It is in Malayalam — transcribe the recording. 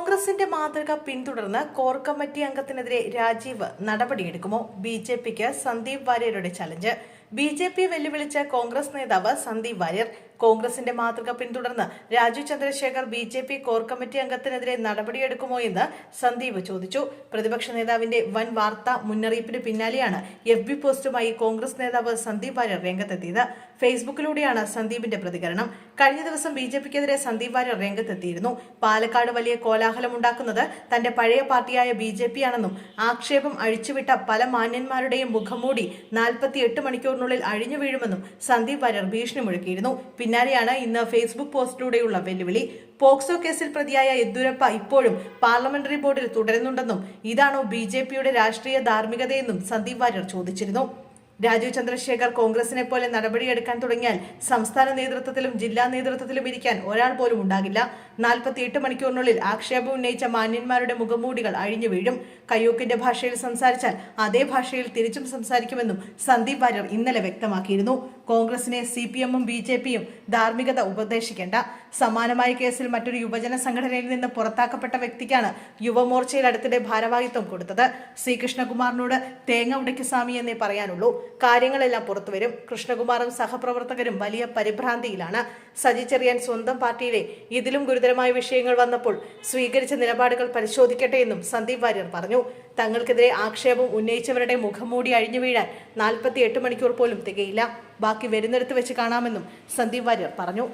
കോൺഗ്രസിന്റെ മാതൃക പിന്തുടർന്ന് കോർ കമ്മിറ്റി അംഗത്തിനെതിരെ രാജീവ് നടപടിയെടുക്കുമോ? ബിജെപിക്ക് സന്ദീപ് വാര്യരുടെ ചലഞ്ച്. ബിജെപി വെല്ലുവിളിച്ച കോൺഗ്രസ് നേതാവ് സന്ദീപ് വാര്യർ. കോൺഗ്രസിന്റെ മാതൃക പിന്തുടർന്ന് Raju Chandrasekhar BJP core committee അംഗത്തിനെതിരെ നടപടിയെടുക്കുമോ എന്ന് സന്ദീപ് ചോദിച്ചു. പ്രതിപക്ഷ നേതാവിന്റെ വൻ വാർത്താ മുന്നറിയിപ്പിന് പിന്നാലെയാണ് FB പോസ്റ്റുമായി കോൺഗ്രസ് നേതാവ് സന്ദീപ് വാര്യർ രംഗത്തെത്തിയത്. ഫേസ്ബുക്കിലൂടെയാണ് സന്ദീപിന്റെ പ്രതികരണം. കഴിഞ്ഞ ദിവസം ബിജെപിക്കെതിരെ സന്ദീപ് വാര്യർ രംഗത്തെത്തിയിരുന്നു. പാലക്കാട് വലിയ കോലാഹലമുണ്ടാക്കുന്നത് തന്റെ പഴയ പാർട്ടിയായ BJP ആണെന്നും ആക്ഷേപം അഴിച്ചുവിട്ട പല മാന്യന്മാരുടെയും മുഖംമൂടി 48 മണിക്കൂറിനുള്ളിൽ അഴിഞ്ഞു വീഴുമെന്നും സന്ദീപ് വാര്യർ ഭീഷണി മുഴക്കിയിരുന്നു. പിന്നാലെയാണ് ഇന്ന് ഫേസ്ബുക്ക് പോസ്റ്റിലൂടെയുള്ള വെല്ലുവിളി. പോക്സോ കേസിൽ പ്രതിയായ യെദ്യൂരപ്പ ഇപ്പോഴും പാർലമെന്ററി ബോർഡിൽ തുടരുന്നുണ്ടെന്നും ഇതാണോ BJPയുടെ രാഷ്ട്രീയ ധാർമ്മികതയെന്നും സന്ദീപ് വാര്യർ ചോദിച്ചിരുന്നു. രാജു ചന്ദ്രശേഖർ കോൺഗ്രസിനെ പോലെ നടപടിയെടുക്കാൻ തുടങ്ങിയാൽ സംസ്ഥാന നേതൃത്വത്തിലും ജില്ലാ നേതൃത്വത്തിലും ഇരിക്കാൻ ഒരാൾ പോലും ഉണ്ടാകില്ല. 48 മണിക്കൂറിനുള്ളിൽ ആക്ഷേപം ഉന്നയിച്ച മാന്യന്മാരുടെ മുഖംമൂടികൾ അഴിഞ്ഞു വീഴും. കയ്യൂക്കിന്റെ ഭാഷയിൽ സംസാരിച്ചാൽ അതേ ഭാഷയിൽ തിരിച്ചും സംസാരിക്കുമെന്നും സന്ദീപ് വാര്യർ ഇന്നലെ വ്യക്തമാക്കിയിരുന്നു. കോൺഗ്രസിനെ CPM-ഉം BJP-യും ധാർമ്മികത ഉപദേശിക്കേണ്ട. സമാനമായ കേസിൽ മറ്റൊരു യുവജന സംഘടനയിൽ നിന്ന് പുറത്താക്കപ്പെട്ട വ്യക്തിക്കാണ് യുവമോർച്ചയിൽ അടുത്തിടെ ഭാരവാഹിത്വം കൊടുത്തത്. C. കൃഷ്ണകുമാറിനോട് തേങ്ങ ഉടയ്ക്ക് സ്വാമി എന്നേ പറയാനുള്ളൂ. കാര്യങ്ങളെല്ലാം പുറത്തുവരും. കൃഷ്ണകുമാറും സഹപ്രവർത്തകരും വലിയ പരിഭ്രാന്തിയിലാണ്. സജി ചെറിയാൻ സ്വന്തം പാർട്ടിയിലെ ഇതിലും ഗുരുതരമായ വിഷയങ്ങൾ വന്നപ്പോൾ സ്വീകരിച്ച നിലപാടുകൾ പരിശോധിക്കട്ടെ എന്നും സന്ദീപ് വാര്യർ പറഞ്ഞു. തങ്ങൾക്കെതിരെ ആക്ഷേപം ഉന്നയിച്ചവരുടെ മുഖംമൂടി അഴിഞ്ഞു വീഴാൻ 48 മണിക്കൂർ പോലും തികയില്ല. ബാക്കി വരുന്നിടത്ത് വെച്ച് കാണാമെന്നും സന്ദീപ് വാര്യർ പറഞ്ഞു.